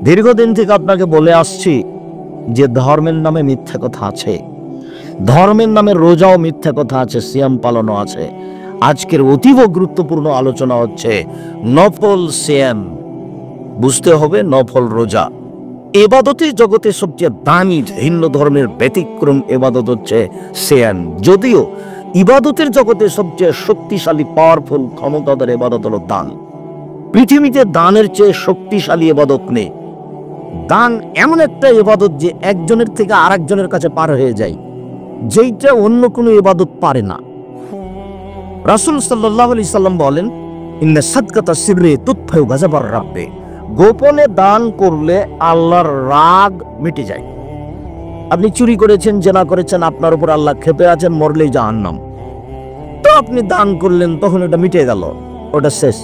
দীর্ঘদিন থেকে আপনাকে বলে আসছি যে ধর্মের নামে মিথ্যা কথা আছে, ধর্মের নামে রোজাও মিথ্যা কথা আছে, সিয়াম পালনও আছে। আজকের অতীব গুরুত্বপূর্ণ আলোচনা হচ্ছে নফল সিয়াম। বুঝতে হবে নফল রোজা। এবাদতের জগতে সবচেয়ে দামি ভিন্ন ধর্মের ব্যতিক্রম এবাদত হচ্ছে সিয়াম। যদিও ইবাদতের জগতে সবচেয়ে শক্তিশালী পাওয়ারফুল ক্ষমতাধর এবাদত হলো দান। পৃথিবীতে দানের চেয়ে শক্তিশালী এবাদত নেই। দান এমন একটা ইবাদত যে একজনের থেকে আরেকজনের কাছে পার হয়ে যায়, যেইটা অন্য কোনো ইবাদত পারে না। রাসূল সাল্লাল্লাহু আলাইহি সাল্লাম বলেন, ইন্না সাদকাতা সিররি তুতফাউ গাযাবার রাব্বি। গোপনে দান করলে আল্লাহর রাগ মিটে যায়। আপনি চুরি করেছেন, জেনা করেছেন, আপনার উপর আল্লাহ ক্ষেপে আছেন, মরলেই জাহান্নাম। তো আপনি দান করলেন, তখন এটা মিটে গেল, ওটা শেষ।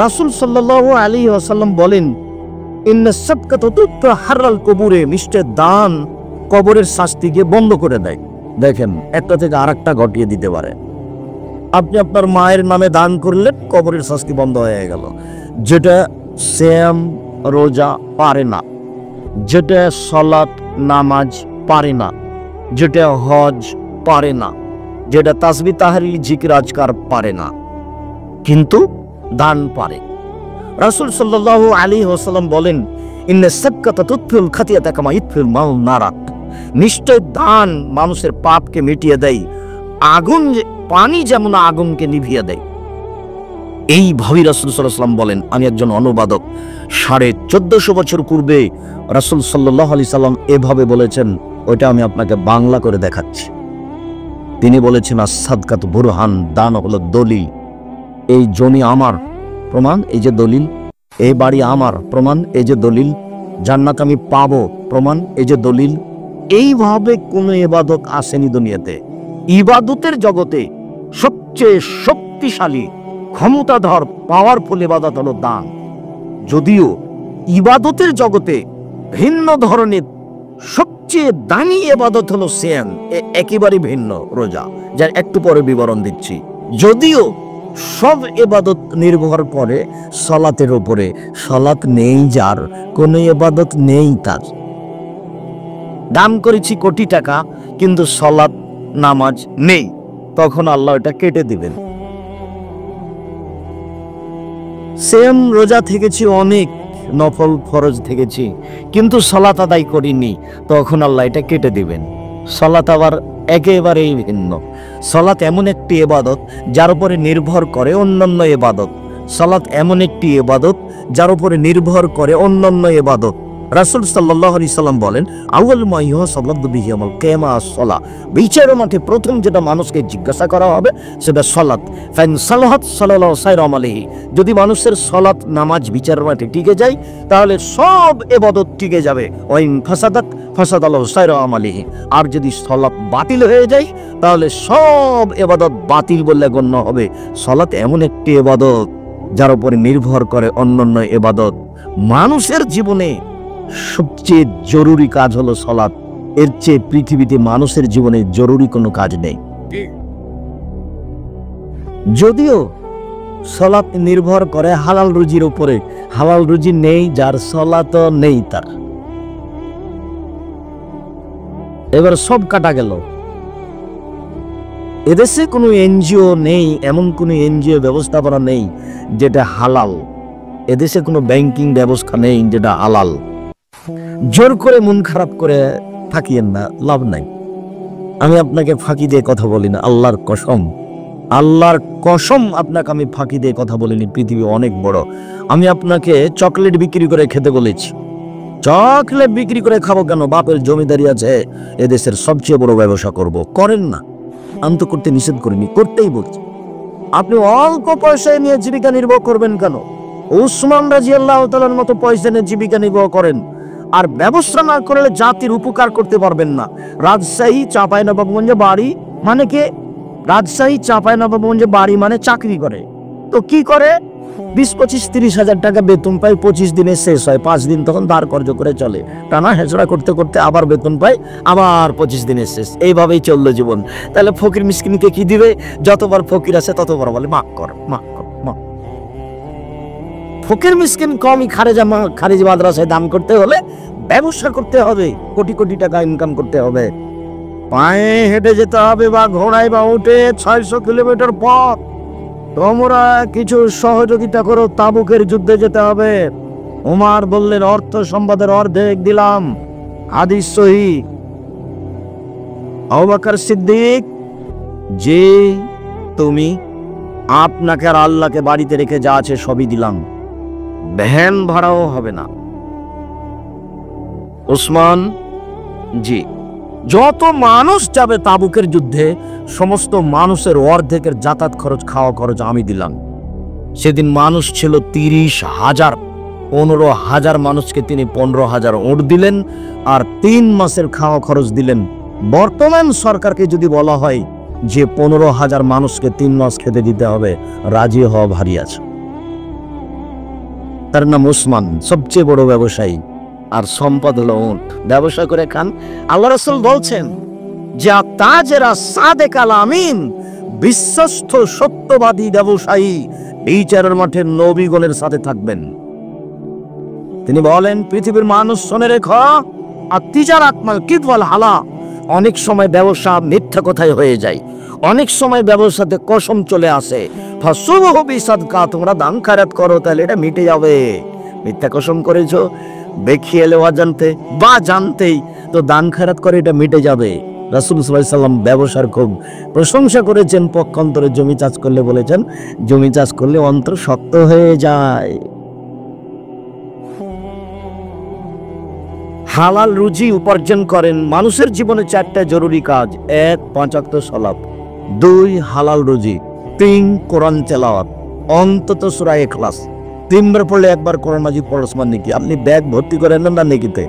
রাসূল সাল্লাল্লাহু আলাইহি ওয়াসাল্লাম বলেন, ইন্না সাদকাতা তুতহারাল কবুরে। নিশ্চয় দান কবরের শাস্তিকে বন্ধ করে দেয়। দেখেন, একটা থেকে আরেকটা ঘটিয়ে দিতে পারে। আপনি আপনার মায়ের নামে দান করলেন, কবরের শাস্তি বন্ধ হয়ে গেল। যেটা সিয়াম রোজা পারে না, যেটা সালাত নামাজ পারে না, যেটা হজ পারে না, যেটা তাসবিহ তাহলিল জিকির আজকার পারে না, কিন্তু দান পারে। রাসূল সাল্লাল্লাহু আলাইহি ওয়াসাল্লাম বলেন, ইন্না সাদকাতা তুতফিউল খাতিয়াতা কামা ইতফিউল মাউ নারা। নিশ্চয় দান মানুষের পাপকে মিটিয়ে দেয়, আগুন পানি যেমন আগুনকে নিভিয়ে দেয়। এইভাবেই রাসূল সাল্লাল্লাহু আলাইহি ওয়াসাল্লাম বলেন। আমি একজন অনুবাদক, 1450 বছর পূর্বে রাসূল সাল্লাল্লাহু আলাইহি সাল্লাম এভাবে বলেছেন, ওইটা আমি আপনাকে বাংলা করে দেখাচ্ছি। তিনি বলেছেন, আস-সাদকাত বুরহান। দান হলো দলিল। এই জমি আমার, প্রমাণ এই যে দলিল। এই বাড়ি আমার, প্রমাণ এই যে দলিল। জান্নাত আমি পাবো, প্রমাণ এই যে দলিল। এইভাবে কোন ইবাদত আসেনি দুনিয়াতে। ইবাদতের জগতে সবচেয়ে শক্তিশালী ক্ষমতাধর পাওয়ারফুল ইবাদত হলো দান। যদিও ইবাদতের জগতে ভিন্ন ধরনের সবচেয়ে দামি ইবাদত হলো সিয়াম, একেবারে ভিন্ন রোজা, যার একটু পরে বিবরণ দিচ্ছি। যদিও সব ইবাদত নির্ভর করে সালাতের উপরে। সালাত নেই যার, কোন ইবাদত নেই তার। দান করেছি কোটি টাকা, কিন্তু সালাত নামাজ নেই, তখন আল্লাহ এটা কেটে দিবেন। সিয়াম রোজা থেকেছি অনেক, নফল ফরজ থেকেছি, কিন্তু সালাত আদায় করিনি, তখন আল্লাহ এটা কেটে দিবেন। সালাত আবার একেবারেই ভিন্ন। সালাত এমন একটি ইবাদত যার উপরে নির্ভর করে অন্যান্য ইবাদত। সালাত এমন একটি ইবাদত যার উপরে নির্ভর করে অন্যান্য ইবাদত। রাসূল সাল্লাল্লাহু আলাইহি সাল্লাম বলেন, আউয়াল মা ইউহাসাবু বিহি ইয়াউমাল কিয়ামাহ আস-সালাহ। বিচারের মাঠে প্রথম যেটা মানুষকে জিজ্ঞাসা করা হবে সেটা সালাত। ফাইন সালাহাত সালাল্লাহু সাইরা আমালিহি। যদি মানুষের সালাত নামাজ বিচারের মাঠে টিকে যায়, তাহলে সব ইবাদত টিকে যাবে। ওয়াইন ফাসাদাত ফাসাদাল্লাহু সাইরা আমালিহি। আর যদি সালাত বাতিল হয়ে যায়, তাহলে সব ইবাদত বাতিল বলে গণ্য হবে। সালাত এমন একটি ইবাদত যার উপরে নির্ভর করে অন্যান্য ইবাদত। মানুষের জীবনে সবচেয়ে জরুরি কাজ হলো সালাত। এর চেয়ে পৃথিবীতে মানুষের জীবনে জরুরি কোনো কাজ নেই। যদিও সালাত নির্ভর করে হালাল রুজির উপরে। হালাল রুজি নেই যার, সালাত নেই তার। এবার সব কাটা গেল। এদেশে কোনো এনজিও নেই, এমন কোনো এনজিও ব্যবস্থাপনা নেই যেটা হালাল। এদেশে কোনো ব্যাংকিং ব্যবস্থা নেই যেটা হালাল। জোর করে মন খারাপ করে থাকিয়েন না, লাভ নাই। আমি আপনাকে ফাঁকি দিয়ে কথা বলি না, আল্লাহর কসম, আল্লাহর কসম আপনাকে আমি ফাঁকি দিয়ে কথা বলিনি। পৃথিবী অনেক বড়। আমি আপনাকে চকলেট বিক্রি করে খেতে বলেছি। চকলেট বিক্রি করে খাবো কেন? বাপের জমিদারি আছে, এদেশের সবচেয়ে বড় ব্যবসা করব। করেন না, আমি তো করতে নিষেধ করিনি, করতেই বলছি। আপনি অল্প পয়সায় নিয়ে জীবিকা নির্বাহ করবেন কেন? উসমান রাদিয়াল্লাহু তাআলার মতো পয়সা নিয়ে জীবিকা নির্বাহ করেন। আর ব্যবসা না করলে জাতির উপকার করতে পারবেন না। রাজশাহী চাঁপাইনবাবগঞ্জে বাড়ি মানে কে? রাজশাহী চাঁপাইনবাবগঞ্জে বাড়ি মানে চাকরি করে। তো কি করে? 20, 25, 30 হাজার টাকা বেতন পায়, 25 দিনে শেষ হয়, 5 দিন তখন ধার কর্জ করে চলে। টানা হেঁচড়া করতে করতে আবার বেতন পায়, আবার 25 দিনে শেষ। এইভাবেই চললো জীবন। তাহলে ফকির মিসকিনকে কি দিবে? যতবার ফকির আসে ততবার বলে মাফ কর, মাফ কর, মাফ। ফকির মিসকিন কমই খারেজি মাদ্রাসায় দান করতে হলে ব্যবসা করতে হবে, কোটি কোটি টাকা ইনকাম করতে হবে, পায়ে হেঁটে যেতে হবে বা ঘোড়ায় বা উঠে 600 কিলোমিটার পথ। তোমরা কিছু সহযোগিতা করো, তাবুকের যুদ্ধে যেতে হবে। উমার বললেন, অর্থ সম্পদের অর্ধেক দিলাম। হাদিস সহিহ। আবু বকর সিদ্দিক, যে তুমি, আপনাকে আর আল্লাহকে বাড়িতে রেখে যা আছে সবই দিলাম, ভ্যান ভাড়াও হবে না। উসমান, জি, যত মানুষ যাবে তাবুকের যুদ্ধে সমস্ত মানুষের অর্ধেকের যাতায়াত খরচ, খাওয়া খরচ আমি দিলাম। সেদিন মানুষ ছিল 30,000, 15,000 মানুষকে তিনি 15,000 উট দিলেন আর 3 মাসের খাওয়া খরচ দিলেন। বর্তমান সরকারকে যদি বলা হয় যে 15,000 মানুষকে 3 মাস খেতে দিতে হবে, রাজি হওয়া ভারী আছে। তার নাম উসমান, সবচেয়ে বড় ব্যবসায়ী, আর সম্পদ হলো উট। ব্যবসা করে খান। আল্লাহ রাসূল বলছেন যে তাজেরা সাদেক আল আমিন, বিশ্বস্ত সত্যবাদী ব্যবসায়ী বিচারের মাঠে নবীগণের সাথে থাকবেন। তিনি বলেন, পৃথিবীর মানুষ শুনে রেখো, আর তিজারাত মাল কিদওয়াল হালা, অনেক সময় ব্যবসা মিথ্যা কথাই হয়ে যায়, অনেক সময় ব্যবসাতে কসম চলে আসে। ফাসুবহু বিসাদকা, তোমরা দান খয়রাত করো তাহলে এটা মিটে যাবে। মিথ্যা কসম করেছো, বেখিয়ে এলে অজান্তে বা জানতেই, তো দান খয়রাত করে এটা মিটে যাবে। রাসূল সাল্লাল্লাহু আলাইহি ওয়াসাল্লাম ব্যবসার খুব প্রশংসা করেছেন। পক্ষান্তরে জমি চাষ করলে বলেছেন, জমি চাষ করলে অন্তর শক্ত হয়ে যায়। হালাল রুজি উপার্জন করেন। মানুষের জীবনে 4টা জরুরি কাজ: 1, 5 ওয়াক্ত সালাত; 2, হালাল রুজি; 3, কোরআন তেলাওয়াত, অন্তত সূরা ইখলাস 3 বার পড়লে 1 বার কোরআন মাজিদ পড়ার সমান নেকি। আপনি ব্যাগ ভর্তি করেন না নেকিতে,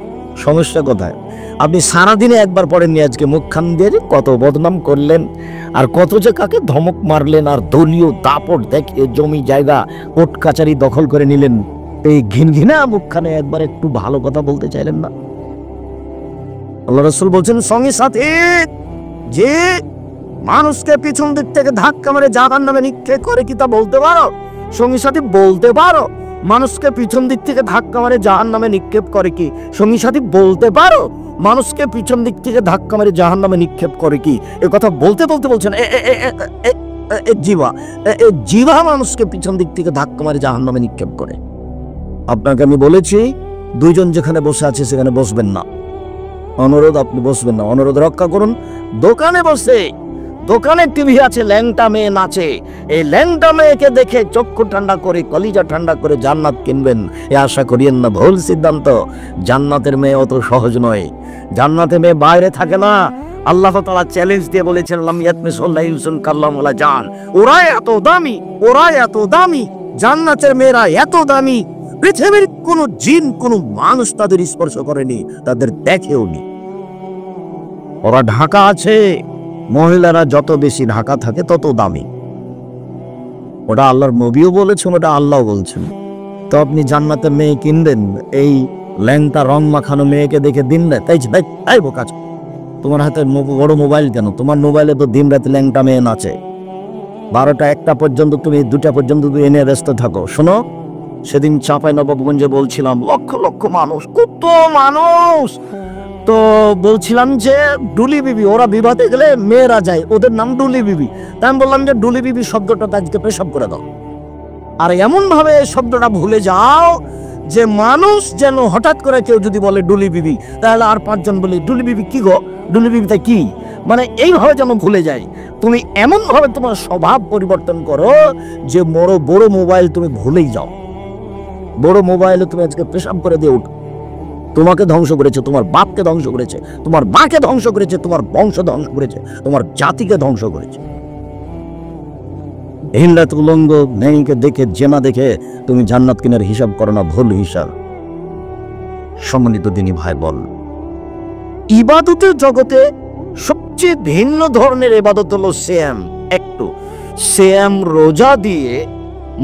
সমস্যা কোথায়? আপনি সারাদিনে 1 বার পড়েননি, আজকে মুখখান দিয়ে কত বদনাম করলেন আর কত যে কাকে ধমক মারলেন আর দলীয় দাপট দেখে জমি জায়গা কোর্ট কাচারি দখল করে নিলেন। এই ঘিনঘিনা মুখখানে একবার একটু ভালো কথা বলতে চাইলেন না? আল্লাহ রাসূল বলছেন, সঙ্গী সাথী যে মানুষকে পিছন দিক থেকে ধাক্কা মেরে জাহান্নামে নিক্ষেপ করে, কি তা বলতে পারো? সঙ্গী সাথী বলতে পারো মানুষকে পিছন দিক থেকে ধাক্কা মেরে জাহান্নামে নিক্ষেপ করে কি? সঙ্গী সাথী বলতে পারো মানুষকে পিছন দিক থেকে ধাক্কা মেরে জাহান্নামে নিক্ষেপ করে কি? এ কথা বলতে বলতে বলছেন জিহ্বা মানুষকে পিছন দিক থেকে ধাক্কা মেরে জাহান্নামে নিক্ষেপ করে। আপনাকে আমি বলেছি, 2 জন যেখানে বসে আছে সেখানে বসবেন না। অনুরোধ, আপনি বসবেন না, অনুরোধ রক্ষা করুন। দোকানে বসে, দোকানে টিভি আছে, ল্যাংটা মেয়ে নাচে, এই ল্যাংটা মেয়েকে দেখে চক্ষু ঠান্ডা করে, কলিজা ঠান্ডা করে জান্নাত কিনবেন, এ আশা করিয়েন না। ভুল সিদ্ধান্ত। জান্নাতের মেয়ে অত সহজ নয়। জান্নাতের মেয়ে বাইরে থাকে না। আল্লাহ তাআলা চ্যালেঞ্জ দিয়ে বলেছেন, লাম ইয়াতমিসুল্লাহ ইউসুন কাল্লামুলা জান, ওরা এত দামি, ওরা এত দামি, জান্নাতের মেয়েরা এত দামি, পৃথিবীর কোন জিন, কোন মানুষ তাদের স্পর্শ করেনি, তাদের দেখেও নি। ওরা ঢাকা আছে, মহিলারা যত বেশি ঢাকা থাকে তত দামি। ওটা আল্লাহর নবীও বলেছেন, ওটা আল্লাহ বলছেন। তো আপনি জান্নাতের মেয়ে কিনবেন, এই ল্যাংটা রং মাখানো মেয়েকে দেখে দিন রাত তাই বোকা, তোমার হাতে বড় মোবাইল কেন? তোমার মোবাইলে তো দিন রাত ল্যাংটা মেয়ে নাচে। 12টা 1টা পর্যন্ত, তুমি 2টা পর্যন্ত তুমি এনে ব্যস্ত থাকো। শোনো, সেদিন চাঁপাইনবাবগঞ্জে বলছিলাম, লক্ষ লক্ষ মানুষ, কত মানুষ, তো বলছিলাম যে ডুলি বিবি, ওরা বিবাদে গেলে মেয়েরা যায়, ওদের নাম ডুলি বিবি। তাই আমি বললাম যে ডুলি বিবি শব্দটা আজকে পেশাব করে দাও, আর এমন ভাবে শব্দটা ভুলে যাও যে মানুষ যেন হঠাৎ করে কেউ যদি বলে ডুলি বিবি, তাহলে আর 5 জন বলি ডুলি বিবি কি গো, ডুলি বিবিটা কি, মানে এইভাবে যেন ভুলে যায়। তুমি এমন ভাবে তোমার স্বভাব পরিবর্তন করো যে বড় মোবাইল তুমি ভুলেই যাও। বড় মোবাইলে তুমি আজকে পেশাব করে দিয়ে উঠো। তোমাকে ধ্বংস করেছে, তোমার বাপকে ধ্বংস করেছে, তোমার মাকে ধ্বংস করেছে, তোমার বংশ ধ্বংস করেছে, তোমার জাতিকে ধ্বংস করেছে। হিল্লাত উলঙ্গ মেয়েকে দেখে, জেনা দেখে তুমি জান্নাত কিনার হিসাব করো না, ভুল হিসাব। সম্মানিত দিনী ভাই বল, ইবাদতের জগতে সবচেয়ে ভিন্ন ধরনের ইবাদত হলো সিয়াম। একটু সিয়াম, রোজা দিয়ে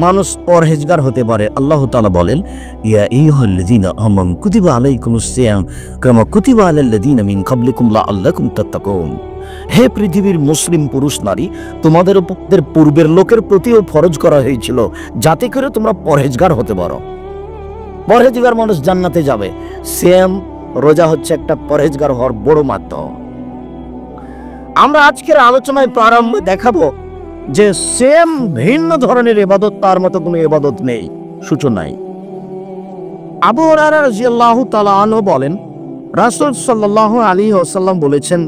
মানুষ পরহেজগার হতে পারে। আল্লাহ তাআলা বলেন, ইয়া আইয়ুহাল্লাযীনা আমানু কুতিবা আলাইকুমুস সিয়াম কামা কুতিবা আলাল্লাযীনা মিন ক্বাবলিকুম লাআল্লাকুম তাত্তাকুন। হে পৃথিবীর মুসলিম পুরুষ নারী, তোমাদের পূর্বের লোকের প্রতিও ফরজ করা হয়েছিল যাতে করে তোমরা পরহেজগার হতে পারো। পরহেজগার মানুষ জান্নাতে যাবে। সেম রোজা হচ্ছে একটা পরহেজগার হওয়ার বড় মাধ্যম। আমরা আজকের আলোচনায় প্রারম্ভে দেখাবো যে সেম ভিন্ন ধরনের ইবাদত, তার মতো কোনো ইবাদত নেই, সূচনায়। আবু হুরায়রা রাদিয়াল্লাহু তাআলা আনহু বলেন, রাসূল সাল্লাল্লাহু আলাইহি ওয়াসাল্লাম বলেছেন,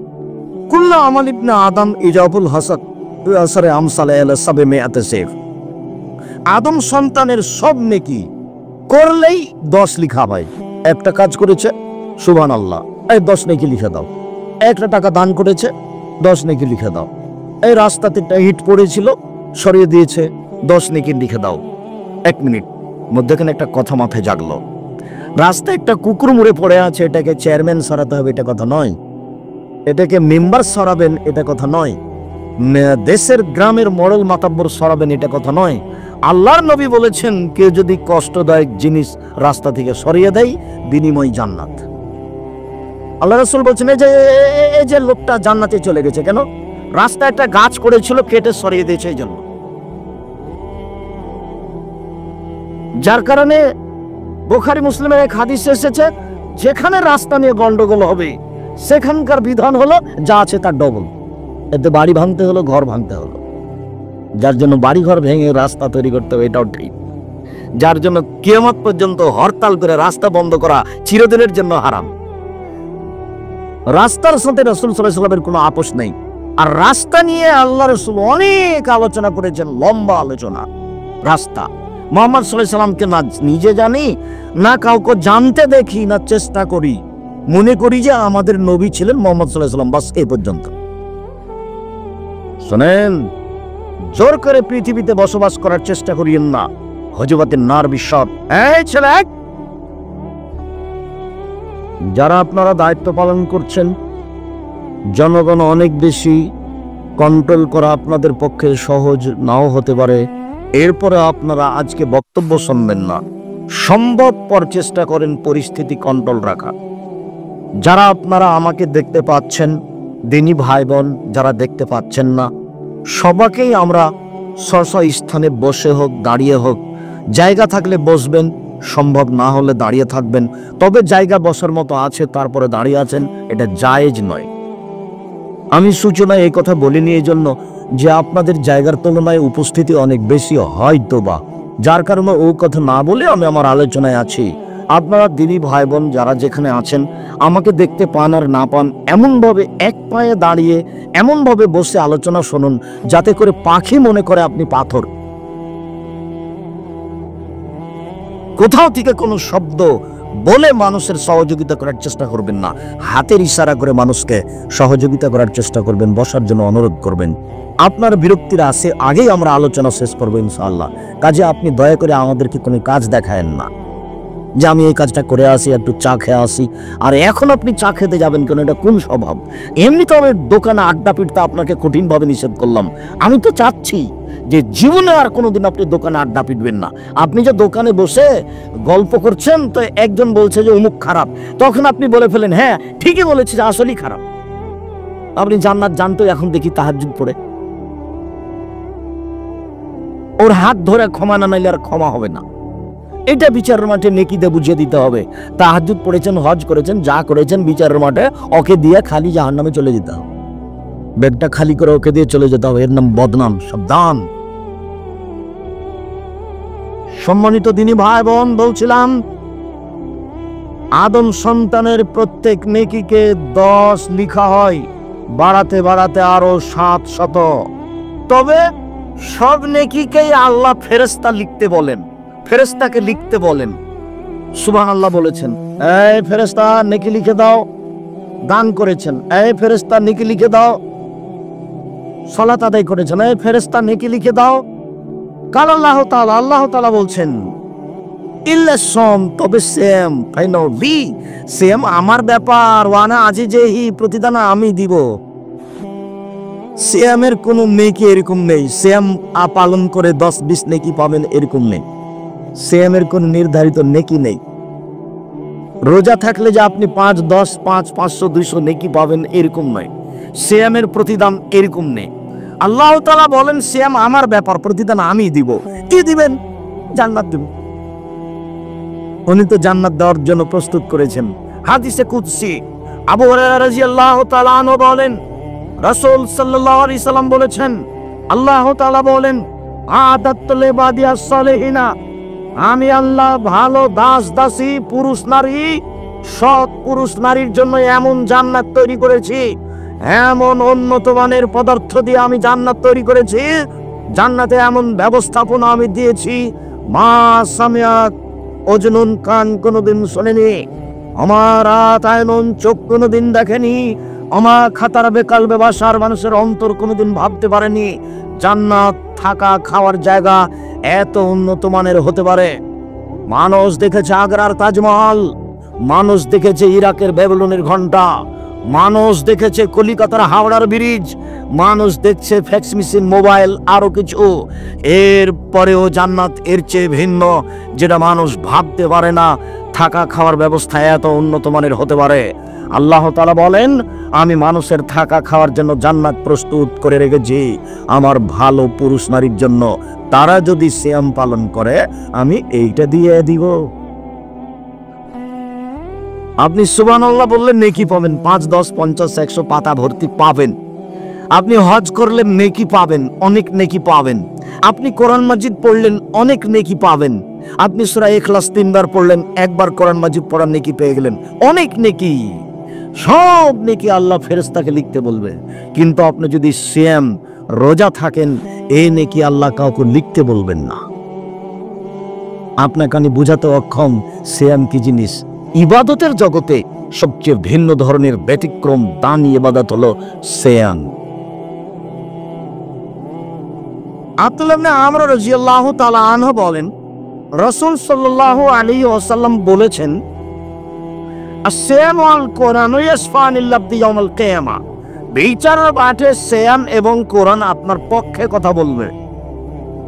কুল্লু আমাল ইবনে আদম ইজাবুল হাসান আসরে আমসালে আলা সাবমিয়াতে সাইফ। আদম সন্তানের সব নেকি করলেই 10 লিখা হয়। একটা কাজ করেছে, সুবহানাল্লাহ, এই 10 নেকি লিখে দাও। একটা টাকা দান করেছে, 10 নেকি লিখে দাও। এই রাস্তাতে ইট পড়েছিল, সরিয়ে দিয়েছে, 10 নেকি লিখে দাও। 1 মিনিট মধ্যখানে একটা কথা মাথায় জাগলো। রাস্তায় একটা কুকুর মরে পড়ে আছে, এটাকে চেয়ারম্যান সরাতে হবে এটা কথা নয়, এটাকে মেম্বার সরাবেন এটা কথা নয়, দেশের গ্রামের মডেল মাতাব্বর সরাবেন এটা কথা নয়। আল্লাহর নবী বলেছেন, কেউ যদি কষ্টদায়ক জিনিস রাস্তা থেকে সরিয়ে দেয়, বিনিময় জান্নাত। আল্লাহ রাসূল বলছেন, এই যে লোকটা জান্নাতে চলে গেছে কেন? রাস্তায় একটা গাছ করেছিল, কেটে সরিয়ে দিয়েছে এই জন্য। যার কারণে বুখারী মুসলিমের এক হাদিস এসেছে, যেখানে রাস্তা নিয়ে গন্ডগোল হবে সেখানকার বিধান হলো যা আছে তার ডবল। এতে বাড়ি ভাঙতে হলো, ঘর ভাঙতে হলো। যার জন্য বাড়ি ঘর ভেঙে রাস্তা তৈরি করতে হবে এটাও ঠিক। যার জন্য কিয়ামত পর্যন্ত হরতাল করে রাস্তা বন্ধ করা চিরদিনের জন্য হারাম। রাস্তার সাথে রাসূল সাল্লাল্লাহু আলাইহি ওয়াসাল্লামের কোনো আপোষ নেই। আর রাস্তা নিয়ে আল্লাহ রাসূল অনেক আলোচনা করেছেন, লম্বা আলোচনা। রাস্তা মুহাম্মদ সাল্লাল্লাহু আলাইহি ওয়াসাল্লামকে না নিজে জানি, না কাউকে জানতে দেখি, না চেষ্টা করি। মনে করি যে আমাদের নবী ছিলেন মুহাম্মদ সাল্লাল্লাহু আলাইহি ওয়াসাল্লাম, বাস এই পর্যন্ত। শোনেন, জোর করে পৃথিবীতে বসবাস করার চেষ্টা করিয়েন না, হযরতের নার বিশ্বর। এই ছেলে, যারা আপনারা দায়িত্ব পালন করছেন, জনগণ অনেক বেশি, কন্ট্রোল করা আপনাদের পক্ষে সহজ নাও হতে পারে। এরপরে আপনারা আজকে বক্তব্য শুনবেন না, সম্ভবপর চেষ্টা করেন পরিস্থিতি কন্ট্রোল রাখা। যারা আপনারা আমাকে দেখতে পাচ্ছেন, দিনী ভাই বোন যারা দেখতে পাচ্ছেন না, সবাইকেই আমরা স্ব স্থানে বসে হোক দাঁড়িয়ে হোক, জায়গা থাকলে বসবেন, সম্ভব না হলে দাঁড়িয়ে থাকবেন। তবে জায়গা বসার মতো আছে তারপরে দাঁড়িয়ে আছেন, এটা জায়েজ নয়। আমি সূচনায় এই কথা বলিনি এই জন্য যে আপনাদের জায়গার তুলনায় উপস্থিতি অনেক বেশি হয়তো বা, যার কারণে ও কথা না বলে আমি আমার আলোচনায় আছি। আপনারা দিনী ভাই বোন যারা যেখানে আছেন, আমাকে দেখতে পান আর না পান, এমনভাবে এক পায়ে দাঁড়িয়ে এমনভাবে বসে আলোচনা শুনুন যাতে করে পাখি মনে করে আপনি পাথর। কোথাও থেকে কোনো শব্দ বলে মানুষের সহযোগিতা করার চেষ্টা করবেন না, হাতের ইশারা করে মানুষকে সহযোগিতা করার চেষ্টা করবেন, বসার জন্য অনুরোধ করবেন। আপনার বিরক্তির আছে আগেই আমরা আলোচনা শেষ করবো ইনশাআল্লাহ। কাজে আপনি দয়া করে আমাদেরকে কোনো কাজ দেখায়েন না যে আমি এই কাজটা করে আসি, একটু চা খেয়ে আসি, আর এখন আপনি চা খেতে যাবেন কেন? এটা কোন স্বভাব? এমনি তো আমি দোকানে আড্ডা পিটতে আপনাকে কঠিনভাবে নিষেধ করলাম। আমি তো চাচ্ছি যে জীবনে আর কোনোদিন আপনি দোকানে আড্ডা পিটবেন না। আপনি যে দোকানে বসে গল্প করছেন, তো একজন বলছে যে অমুক খারাপ, তখন আপনি বলে ফেলেন হ্যাঁ ঠিকই বলেছে যে আসলেই খারাপ। আপনি জান্নাত জানতো, এখন দেখি তাহাজ্জুদ পড়ে। ওর হাত ধরে ক্ষমা না নাইলে আর ক্ষমা হবে না। এটা বিচারের মাঠে নেকিতে বুঝিয়ে দিতে হবে। তাহাজ্জুদ পড়েছেন, হজ করেছেন, যা করেছেন, বিচারের মাঠে ওকে দিয়ে খালি জাহান্নামে চলে যেতে হবে। ব্যাগটা খালি করে ওকে দিয়ে চলে যেতে হবে, এর নাম বদনাম। সাবধান। সম্মানিত দিনী ভাই বোন, বলছিলাম আদম সন্তানের প্রত্যেক নেকিকে 10 লিখা হয়, বাড়াতে বাড়াতে আরো 700। তবে সব নেকিকেই আল্লাহ ফেরেশতা লিখতে বলেন, ফেরেশতাকে লিখতে বলেন। সুবহানাল্লাহ বলেছেন, এই ফেরেশতা নেকি লিখে দাও। দান করেছেন, এই ফেরেশতা নেকি লিখে দাও। সালাত আদায় করেছেন, এই ফেরেশতা নেকি লিখে দাও। কাল আল্লাহ তাআলা বলছেন, ইল্লা সাম, তবে সেম ফাইনাল বি, সেম আমার ব্যাপার, ওয়ানা আজিজেহি, প্রতিদান আমি দিব। সিয়ামের কোন নেকি এরকম নেই, সিয়াম পালন করে 10-20 নেকি পাবেন এরকম নেই। সিয়ামের কোন নির্ধারিত নেকি নেই। রোজা থাকলে যে আপনি 5, 10, 5, 500, 200 নেকি পাবেন এরকম নয়। সিয়ামের প্রতিদান এরকম নেই। আল্লাহ তাআলা বলেন সিয়াম আমার ব্যাপার, প্রতিদান আমি দিব। কি দিবেন? জান্নাত দিব। উনি তো জান্নাত দেওয়ার জন্য প্রস্তুত করেছেন। হাদিসে কুদসি আবু হুরায়রা রাদিয়াল্লাহু তাআলা আনহু বলেন, রাসূল সাল্লাল্লাহু আলাইহি সাল্লাম বলেছেন, আল্লাহ তাআলা বলেন, আদাতু লিবাদিয়াস সালিহিনা, আমি আল্লাহ ভালো দাস দাসী পুরুষ নারী, সৎ পুরুষ নারীর জন্য এমন জান্নাত তৈরি করেছি, এমন উন্নত মানের পদার্থ দিয়ে আমি জান্নাত তৈরি করেছি, জান্নাতে এমন ব্যবস্থাপনা আমি দিয়েছি, মা সামিয়াত ওজনুন কান কোনোদিন শোনেনি, আমার আতায়নুন চোখ কোনোদিন দেখেনি, আমার খাতার বেকাল বেবাসার মানুষের অন্তর কোনোদিন ভাবতে পারেনি জান্নাত থাকা খাওয়ার জায়গা এত উন্নত মানের হতে পারে। মানুষ দেখেছে আগ্রার তাজমহল, মানুষ দেখেছে ইরাকের ব্যাবিলনের ঘন্টা, মানুষ দেখেছে কলিকাতার হাওড়ার ব্রিজ, মানুষ দেখছে ফ্যাক্স মেশিন, মোবাইল, আরো কিছু। এর পরেও জান্নাত এর চেয়ে ভিন্ন, যেটা মানুষ ভাবতে পারে না থাকা খাওয়ার ব্যবস্থা এত উন্নত মানের হতে পারে। আল্লাহ তাআলা বলেন, আমি মানুষের থাকা খাওয়ার জন্য জান্নাত প্রস্তুত করে রেখেছি আমার ভালো পুরুষ নারীর জন্য, তারা যদি সিয়াম পালন করে আমি এইটা দিয়ে দিব। আপনি সুবহানাল্লাহ বললেন নেকি পাবেন, 5, 10, 50, 100 পাতা ভর্তি পাবেন। আপনি হজ করলেন নেকি পাবেন, অনেক নেকি পাবেন। আপনি কোরআন মাজিদ পড়লেন, অনেক নেকি পাবেন। আপনি সূরা ইখলাস 3 বার পড়লেন, একবার কোরআন মাজিদ পড়ার নেকি পেয়ে গেলেন, অনেক নেকি। সব নেকি আল্লাহ ফেরেশতাকে লিখতে বলবে। কিন্তু আপনি যদি সিয়াম রোজা থাকেন, এই নেকি আল্লাহ কাউকে লিখতে বলবেন না। আপনাকে আমি বুঝাতে অক্ষম সিয়াম কি জিনিস। ইবাদতের জগতে সবচেয়ে ভিন্ন ধরনের ব্যতিক্রম দামি ইবাদত হলো সিয়াম। আব্দুল্লাহ ইবনে আমর রাদিয়াল্লাহু তাআলা আনহু বলেন, রাসূল সাল্লাল্লাহু আলাইহি ওয়াসাল্লাম বলেছেন, আসিয়াম ওয়াল কোরআন ইয়াসফানিল আবদি ইয়াউমাল কিয়ামা, বিচারের মাঠে সিয়াম এবং কোরআন আপনার পক্ষে কথা বলবে।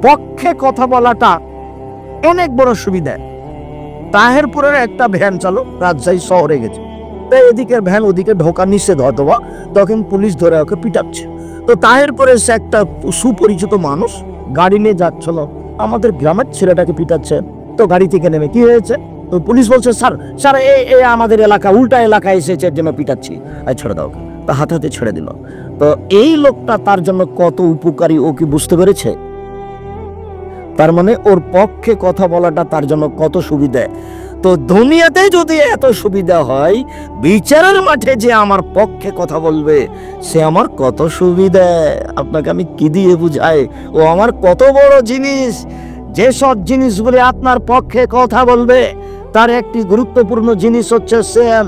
পক্ষে কথা বলাটা অনেক বড় সুবিধা। তাহেরপুরের একটা ভ্যান চালক রাজশাহী শহরে গেছে, তাই এদিকের ভ্যান ওদিকে ঢোকা নিষেধ, অথবা তখন পুলিশ ধরে ওকে পিটাচ্ছে। তো তাহেরপুরে সে একটা সুপরিচিত মানুষ গাড়ি নিয়ে যাচ্ছিল, আমাদের গ্রামের ছেলেটাকে পিটাচ্ছে। তো গাড়ি থেকে নেমে কি হয়েছে, তো পুলিশ বলছে, স্যার স্যার এই আমাদের এলাকা, উল্টা এলাকায় এসেছে, এর জন্য পিটাচ্ছি, ছেড়ে দাও। তা হাতে হাতে ছেড়ে দিল। তো এই লোকটা তার জন্য কত উপকারী ও কি বুঝতে পেরেছে? তার মানে ওর পক্ষে কথা বলাটা তার জন্য কত সুবিধা। তো দুনিয়াতে যদি এত সুবিধা হয়, বিচারের মাঠে যে আমার পক্ষে কথা বলবে সে আমার কত সুবিধা। আপনাকে আমি কি দিয়ে বুঝাই, ও আমার কত বড় জিনিস। যেসব জিনিসগুলি আপনার পক্ষে কথা বলবে তার একটি গুরুত্বপূর্ণ জিনিস হচ্ছে সিয়াম,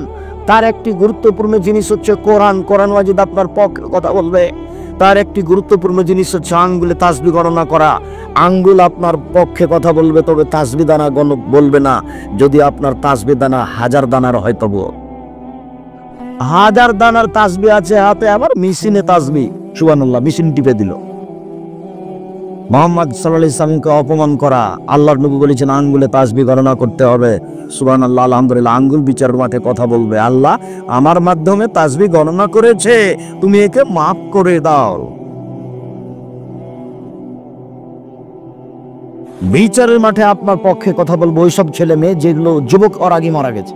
তার একটি গুরুত্বপূর্ণ জিনিস হচ্ছে কোরআন, কোরআন মাজিদ আপনার পক্ষে কথা বলবে। তার একটি গুরুত্বপূর্ণ জিনিস হচ্ছে আঙ্গুলে তাসবিহ গণনা করা, আঙ্গুল আপনার পক্ষে কথা বলবে, তবে তাসবিহ দানা বলবে না। যদি আপনার তাসবিহ দানা 1000 দানার হয়, তবু 1000 দানার তাসবিহ আছে হাতে, আবার মেশিনে তাসবিহ, সুবহানাল্লাহ, মেশিন টিপে দিল। মুহাম্মদ সাল্লাল্লাহু আলাইহি ওয়াসাল্লামকে অপমান করা। আল্লাহর নবী বলেছেন আঙ্গুলে তাসবিহ গণনা করতে হবে। সুবহানাল্লাহ, আলহামদুলিল্লাহ। আঙ্গুল বিচারের মাঠে কথা বলবে, আল্লাহ আমার মাধ্যমে তাসবিহ গণনা করেছে, তুমি একে মাফ করে দাও। বিচারের মাঠে আপনার পক্ষে কথা বলবো ওইসব ছেলে মেয়ে যেগুলো যুবক ওর আগে মারা গেছে,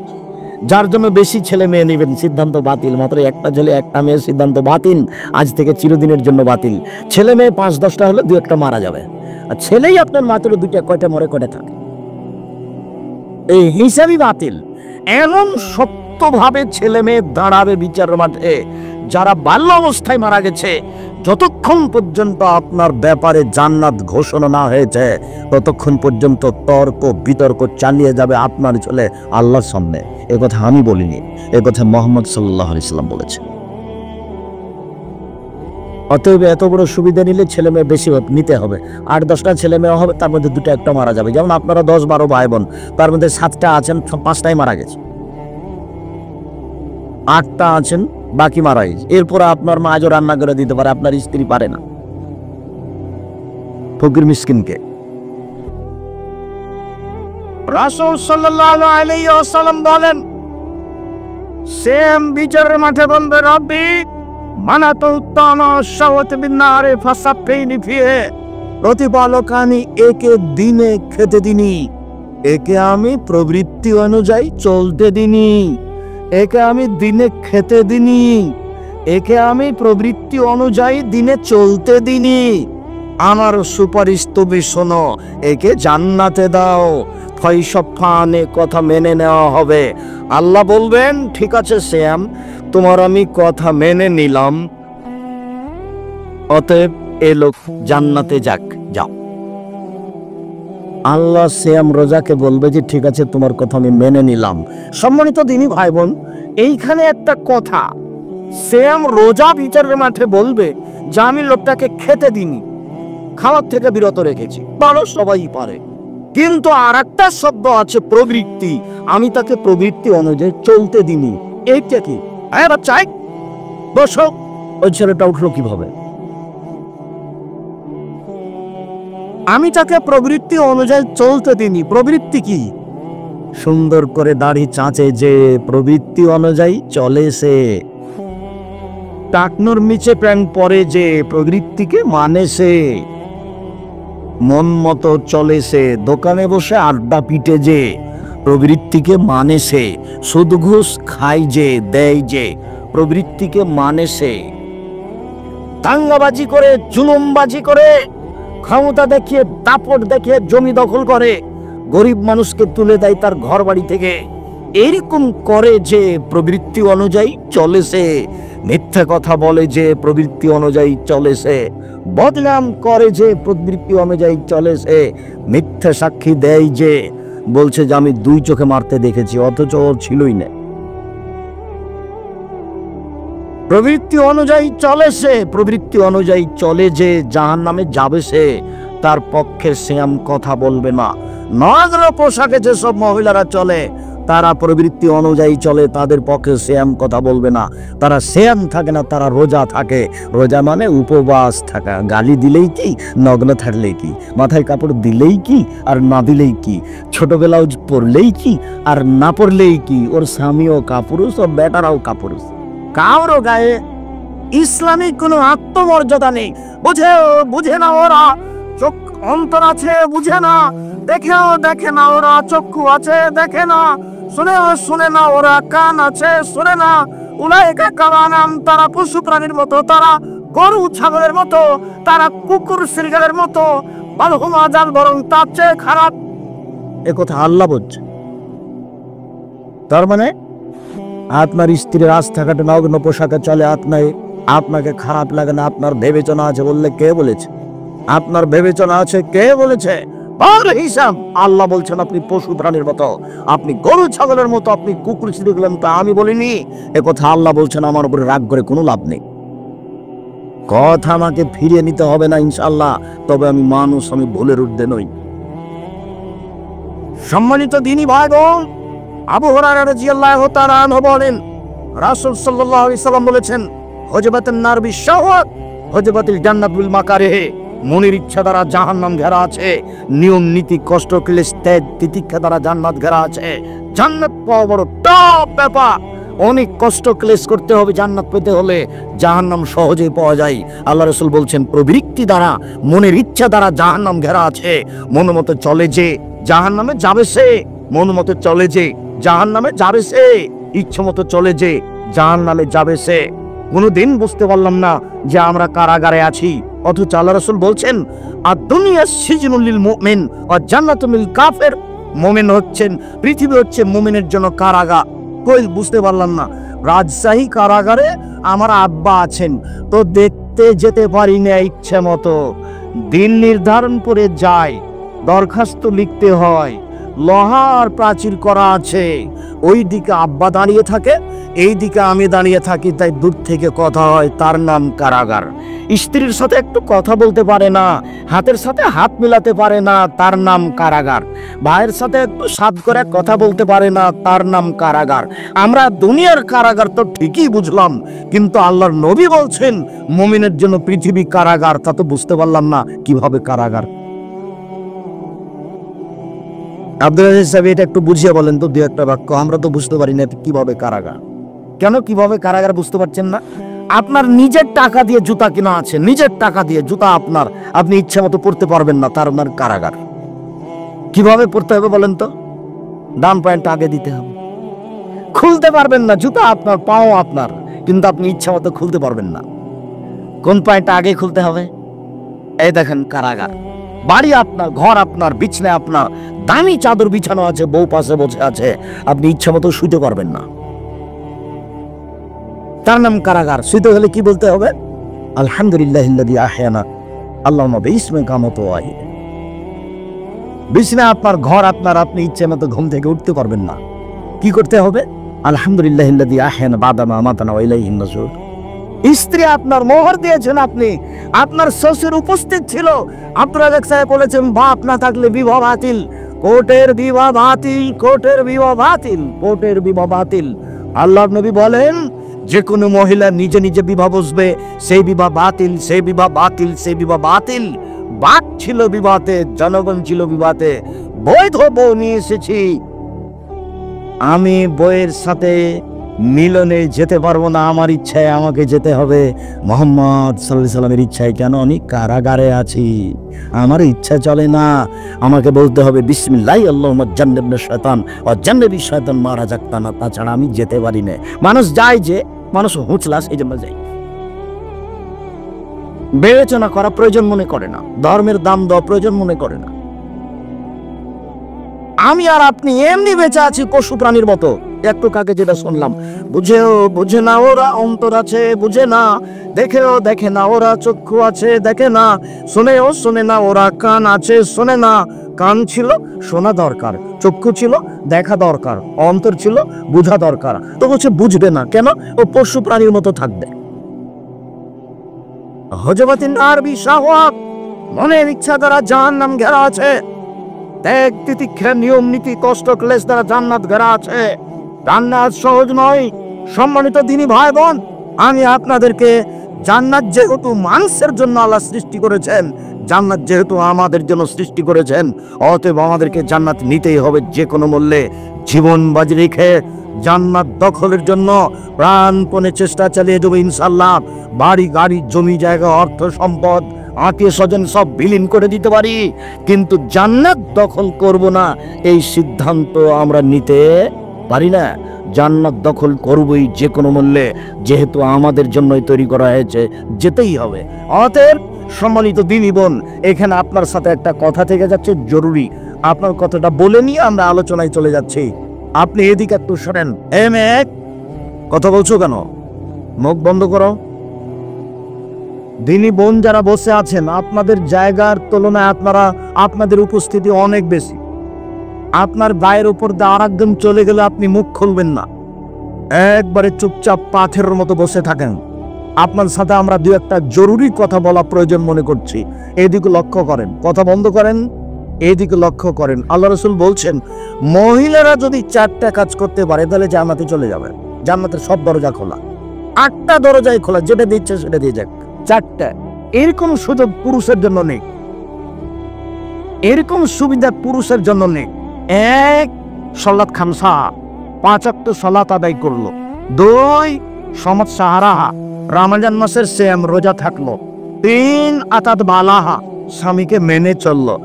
যার জন্য বেশি ছেলে মেয়ে নেবেন, সিদ্ধান্ত বাতিল। মাত্র একটা ছেলে একটা মেয়ের সিদ্ধান্ত বাতিল, আজ থেকে চিরদিনের জন্য বাতিল। ছেলে মেয়ে 5-10টা হলে 2-1টা মারা যাবে, আর ছেলেই আপনার মাত্র 2টা, কয়টা মরে কয়টা থাকে, এই হিসাবই বাতিল। এমন শক্তভাবে ছেলে মেয়ে দাঁড়াবে বিচারের মাঠে যারা বাল্য অবস্থায় মারা গেছে। যতক্ষণ পর্যন্ত আপনার ব্যাপারে জান্নাত ঘোষণা না হয়েছে ততক্ষণ পর্যন্ত তর্ক বিতর্ক চালিয়ে যাবে আপনার ছেলে আল্লাহর সামনে। এ কথা আমি বলিনি, এ কথা মুহাম্মদ সাল্লাল্লাহু আলাইহি সাল্লাম বলেছে। অতএব এত বড় সুবিধা নিলে ছেলে মেয়ে বেশি নিতে হবে। 8-10টা ছেলে মেয়ে হবে, তার মধ্যে 2টা-1টা মারা যাবে। যেমন আপনারা 10-12 ভাই বোন, তার মধ্যে 7টা আছেন, 5টাই মারা গেছে, 8টা আছেন, বাকি মারা গেছে। এরপর আপনার মা আজও রান্না করে দিতে পারে, আপনার স্ত্রী পারে না। ফকির মিসকিনকে রাসূল সাল্লাল্লাহু আলাইহি ওয়াসাল্লাম বলেন, সেম বিচারের মাঠে বলবে, রব্বি প্রতিপালক আমি একে দিনে খেতে দিনি, একে আমি প্রবৃত্তি অনুযায়ী চলতে দিনি, একে আমি দিনে খেতে দিনি, একে আমি প্রবৃত্তি অনুযায়ী দিনে চলতে দিনি। আমার সুপারিশ তুমি শোনো, একে জান্নাতে দাও, ফয়সফানে কথা মেনে নেওয়া হবে। আল্লাহ বলবেন ঠিক আছে শ্যাম, তোমার আমি কথা মেনে নিলাম, অতএব এ লোক জান্নাতে যাক, যাও। আল্লাহ শ্যাম রোজাকে বলবে যে ঠিক আছে তোমার কথা আমি মেনে নিলাম। সম্মানিত দিনী ভাই বোন, এইখানে একটা কথা, শ্যাম রোজা বিচারের মাঠে বলবে যে আমি লোকটাকে খেতে দিনি, খাওয়ার থেকে বিরত রেখেছি, ভালো সবাই পারে, কিন্তু আর একটা শব্দ আছে প্রবৃত্তি, আমি তাকে প্রবৃত্তি অনুযায়ী চলতে দিনি। এইটা কি? হ্যাঁ বাচ্চাই বসো। ওই ছেলেটা উঠলো কিভাবে? আমি তাকে প্রবৃত্তি অনুযায়ী চলতে দিনি। প্রবৃত্তি কি? সুন্দর করে দাড়ি চাঁচে যে প্রবৃত্তি অনুযায়ী চলে সে, টাকনোর নিচে প্যান্ট পরে যে প্রবৃত্তিকে মানে সে, মন মতো চলে সে, দোকানে বসে আড্ডা পিটে যে প্রবৃত্তিকে মানে সে, সুদ ঘুষ খায় যে, দেয় যে প্রবৃত্তিকে মানে সে, দাঙ্গাবাজি করে, জুলুমবাজি করে, ক্ষমতা দেখিয়ে, দাপট দেখিয়ে জমি দখল করে, গরিব মানুষকে তুলে দেয় তার ঘর বাড়ি থেকে, এরকম করে যে প্রবৃত্তি অনুযায়ী চলে সে, মিথ্যা কথা বলে যে প্রবৃত্তি অনুযায়ী চলে সে, বদনাম করে যে প্রবৃত্তি অনুযায়ী চলে সে, মিথ্যা সাক্ষী দেয় যে, বলছে যে আমি দুই চোখে মারতে দেখেছি অথচ ওর ছিলই না, প্রবৃত্তি অনুযায়ী চলে সে, প্রবৃত্তি অনুযায়ী চলে যে জাহান্নামে যাবে সে, তার পক্ষে শ্যাম কথা বলবে না। নগ্ন পোশাকে যেসব মহিলারা চলে তারা প্রবৃত্তি অনুযায়ী চলে, তাদের পক্ষে শ্যাম কথা বলবে না। তারা শ্যাম থাকে না, তারা রোজা থাকে। রোজা মানে উপবাস থাকা। গালি দিলেই কি, নগ্ন থাকলেই কি, মাথায় কাপড় দিলেই কি আর না দিলেই কি, ছোট ব্লাউজ পরলেই কি আর না পরলেই কি, ওর স্বামীও কাপুরুষ ও বেটারাও কাপুরুষ, কারো গায়ে ইসলামিক কোনো আত্মমর্যাদা নেই। বুঝে না ওরা, চোখ অন্তর আছে বুঝে না, দেখে না ওরা, চক্ষু আছে দেখে না, শুনে না ওরা, কান আছে শুনে না। উলাইকা কালানাম, তারা পশু প্রাণীর মতো, তারা গরু ছাগলের মতো, তারা কুকুর শ্রীগালের মতো, বালহুম আযাল, বরং তার চেয়ে খারাপ। এ কথা আল্লাহ বলছে। তার মানে আপনার স্ত্রীর রাস্তাঘাটে নগ্ন পোশাকে চলে, আপনাকে খারাপ লাগে না, আপনার বিবেচনা আছে বললে কে বলেছে? আপনার বিবেচনা আছে কে বলেছে? হিসাব আল্লাহ বলছেন আপনি পশু প্রাণীর মতো, আপনি গরু ছাগলের মতো, আপনি কুকুর শ্রীগালের মতো। আমি বলিনি, এ কথা আল্লাহ বলছেন। আমার উপরে রাগ করে কোনো লাভ নেই, কথা আমাকে ফিরিয়ে নিতে হবে না ইনশাআল্লাহ। তবে আমি মানুষ, আমি ভুলের ঊর্ধ্বে নই। সম্মানিত দিনী ভাই বোন, আবু হুরায়রা রাদিয়াল্লাহু তাআলা আনহু বলেন, রাসূল সাল্লাল্লাহু আলাইহি সাল্লাম বলেছেন, হুজবাতুন নার বিশ-শাহওয়াত, হুজবাতুল জান্নাত বিল মাকারিহ। মনের ইচ্ছা দ্বারা জাহান্নাম ঘেরা আছে, নিয়ম নীতি কষ্ট ক্লেশ ত্যাগ তিতিক্ষা দ্বারা জান্নাত ঘেরা আছে। জান্নাত পাওয়া বড় টপ ব্যাপার, অনেক কষ্ট ক্লেশ করতে হবে জান্নাত পেতে হলে, জাহান্নাম সহজেই পাওয়া যায়। আল্লাহ রাসূল বলছেন প্রবৃত্তি দ্বারা, মনের ইচ্ছা দ্বারা জাহান্নাম ঘেরা আছে। মন মতো চলে যে জাহান্নামে যাবে সে, মন মতো চলে যে জাহান্নামে যাবে সে, ইচ্ছা মতো চলে যে জাহান্নামে যাবে সে। কোনোদিন বুঝতে পারলাম না যে আমরা কারাগারে আছি, অথচ আল্লাহ রাসূল বলছেন আদ-দুনিয়া সিজনুল লিল মুমিন ওয়া জান্নাতুল লিল কাফির। মুমিন হচ্ছেন, পৃথিবী হচ্ছে মুমিনের জন্য কারাগার। কই বুঝতে পারলাম না। রাজশাহী কারাগারে আমার আব্বা আছেন, তো দেখতে যেতে পারি না ইচ্ছে মতো, দিন নির্ধারণ করে যায়, দরখাস্ত লিখতে হয়, লোহার প্রাচীর করা আছে, ওই দিকে আব্বা দাঁড়িয়ে থাকে, এই দিকে আমি দাঁড়িয়ে থাকি, তাই দূর থেকে কথা হয়, তার নাম কারাগার। স্ত্রীর সাথে একটু কথা বলতে পারে না, হাতের সাথে হাত মিলাতে পারে না, তার নাম কারাগার। ভাইয়ের সাথে একটু সাদ করে কথা বলতে পারে না, তার নাম কারাগার। আমরা দুনিয়ার কারাগার তো ঠিকই বুঝলাম, কিন্তু আল্লাহর নবী বলছেন মুমিনের জন্য পৃথিবী কারাগার, তা তো বুঝতে পারলাম না কিভাবে কারাগার। আব্দুল আজিজ সাহেব, এটা একটু বুঝিয়ে বলেন তো, দু একটা বাক্য, আমরা তো বুঝতে পারি না কিভাবে কারাগার। কেন কিভাবে কারাগার বুঝতে পারছেন না? আপনার নিজের টাকা দিয়ে জুতা কিনা আছে, নিজের টাকা দিয়ে জুতা আপনার, আপনি ইচ্ছা মতো পড়তে পারবেন না, তার আপনার কারাগার। কিভাবে পড়তে হবে বলেন তো? ডান প্যান্ট আগে দিতে হবে, খুলতে পারবেন না, জুতা আপনার, পাও আপনার, কিন্তু আপনি ইচ্ছা মতো খুলতে পারবেন না। কোন প্যান্ট আগে খুলতে হবে? এই দেখেন কারাগার। বাড়ি আপনার, ঘর আপনার, বিছনা আপনার, দামি চাদর বিছানো আছে, বউ পাশে বসে আছে, আপনি ইচ্ছা মতো শুতে পারবেন না, তার নাম কারাগার। শুতে হলে কি বলতে হবে? আলহামদুলিল্লাহিল্লাযী আহয়ানা আল্লাহুম্মা বিইসমিকা মুতওয়াহি। বিছনা আপনার, ঘর আপনার, আপনি ইচ্ছে মতো ঘুম থেকে উঠতে পারবেন না, কি করতে হবে? আলহামদুলিল্লাহিল্লাযী আহয়ানা বাদা মা আমাতানা ওয়া ইলাইহিন নুশুর। স্ত্রী আপনার, মোহর দিয়েছেন আপনি, আপনার শ্বশুর উপস্থিত ছিল, আব্দুর রাজ্জাক সাহেব বলেছেন বাপ না থাকলে বিবাহ বাতিল, কোর্টের বিবাহ বাতিল, কোর্টের বিবাহ বাতিল, কোর্টের বিবাহ বাতিল। আল্লাহর নবী বলেন যে কোনো মহিলা নিজে নিজে বিবাহ বসবে, সেই বিবাহ বাতিল, সেই বিবাহ বাতিল, সেই বিবাহ বাতিল। বাক ছিল বিবাহতে, জনগণ ছিল বিবাহতে, বৈধ বউ নিয়ে এসেছি, আমি বইয়ের সাথে মিলনে যেতে পারবো না, আমার ইচ্ছায় আমাকে যেতে হবে, মুহাম্মদ সাল্লাল্লাহু আলাইহি সাল্লামের ইচ্ছায়। কেন? আমি কারাগারে আছি, আমার ইচ্ছা চলে না, আমাকে বলতে হবে বিসমিল্লাহ আল্লাহুম্মা জান্নিবনা শায়তান ওয়া জান্নিবি শায়তান মা রাযাকতানা, তাছাড়া আমি যেতে পারি না। মানুষ যায়, যে মানুষ হুঁচলাস, এই জন্য যায়, বিবেচনা করা প্রয়োজন মনে করে না, ধর্মের দাম দেওয়া প্রয়োজন মনে করে না। আমি আর আপনি এমনি বেঁচে আছি পশু প্রাণীর মতো। একটু কাকে যেটা শুনলাম, বুঝেও বুঝে না ওরা, অন্তর আছে বুঝে না, দেখেও দেখে না ওরা, চক্ষু আছে দেখে না, শোনেও শোনে না ওরা, কান আছে শোনে না, কান ছিল শোনা দরকার, চক্ষু ছিল দেখা দরকার, অন্তর ছিল বুঝা দরকার, তো বলছে বুঝবে না কেন? ও পশু প্রাণীর মতো থাকবে। হযরতিন আরবি শাহওয়াত, মনের ইচ্ছা দ্বারা জাহান্নাম ঘেরা আছে, ত্যাগ তিতিক্ষা নিয়ম নীতি কষ্ট ক্লেশ দ্বারা জান্নাত ঘেরা আছে। জান্নাত সহজ নয়। সম্মানিত দিনী ভাই বোন, আমি আপনাদেরকে জান্নাত যেহেতু মানুষের জন্য আল্লাহ সৃষ্টি করেছেন, জান্নাত যেহেতু আমাদের জন্য সৃষ্টি করেছেন, অতএব আমাদেরকে জান্নাত নিতেই হবে যে কোনো মূল্যে। জীবন বাজি রেখে জান্নাত দখলের জন্য প্রাণপণে চেষ্টা চালিয়ে যাবো ইনশাআল্লাহ। বাড়ি গাড়ি জমি জায়গা অর্থ সম্পদ আত্মীয় স্বজন সব বিলীন করে দিতে পারি, কিন্তু জান্নাত দখল করব না এই সিদ্ধান্ত আমরা নিতে পারি না। জান্নাত দখল করবই যে কোনো মূল্যে, যেহেতু আমাদের জন্যই তৈরি করা হয়েছে, যেতেই হবে। অতএব সম্মানিত দিনী বোন, এখানে আপনার সাথে একটা কথা থেকে যাচ্ছে জরুরি, আপনার কথাটা বলে নিয়ে আমরা আলোচনায় চলে যাচ্ছি। আপনি এদিকে একটু শোনেন। মেয়ে, কথা বলছো কেন? মুখ বন্ধ করো। দিনী বোন যারা বসে আছেন, আপনাদের জায়গার তুলনায় আপনাদের উপস্থিতি অনেক বেশি। আপনার গায়ের উপর দিয়ে আরেকজন চলে গেলে আপনি মুখ খুলবেন না, একবারে চুপচাপ পাথরের মতো বসে থাকেন। আপনার সাথে আমরা দু একটা জরুরি কথা বলা প্রয়োজন মনে করছি, এদিকে লক্ষ্য করেন, কথা বন্ধ করেন, এদিকে লক্ষ্য করেন। আল্লাহ রাসূল বলছেন, মহিলারা যদি 4টা কাজ করতে পারে তাহলে জান্নাতে চলে যাবে। জান্নাতের সব দরজা খোলা, 8টা দরজায় খোলা, যেটা দিচ্ছে সেটা দিয়ে যাক। 4টা, এরকম সুযোগ পুরুষের জন্য নেই, এরকম সুবিধা পুরুষের জন্য নেই। 1, সালাত খামসা, 5 ওয়াক্ত সালাত আদায় করলো। 2, সমাজ সাহারাহা, রমজান মাসের সিয়াম রোজা থাকলো। 3, আতাত বালাহা, স্বামীকে মেনে চললো।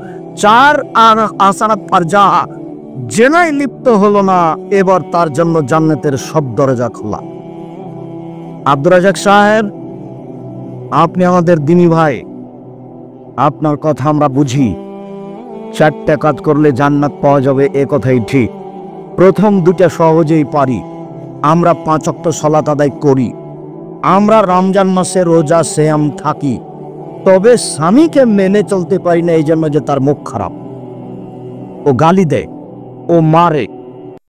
4, আর আসানাত ফারজাহা, জেনায় লিপ্ত হলো না, এবার তার জন্য জান্নাতের সব দরজা খোলা। আব্দুর রাজ্জাক সাহেব, আপনি আমাদের দিনী ভাই, আপনার কথা আমরা বুঝি। 4টা কাজ করলে জান্নাত পাওয়া যাবে, এ কথাই ঠিক। প্রথম 2টা সহজেই পারি, আমরা 5 ওয়াক্ত সালাত আদায় করি, আমরা রমজান মাসে রোজা সিয়াম থাকি, তবে স্বামীকে মেনে চলতে পারি না এই জন্য যে তার মুখ খারাপ, ও গালি দেয়, ও মারে,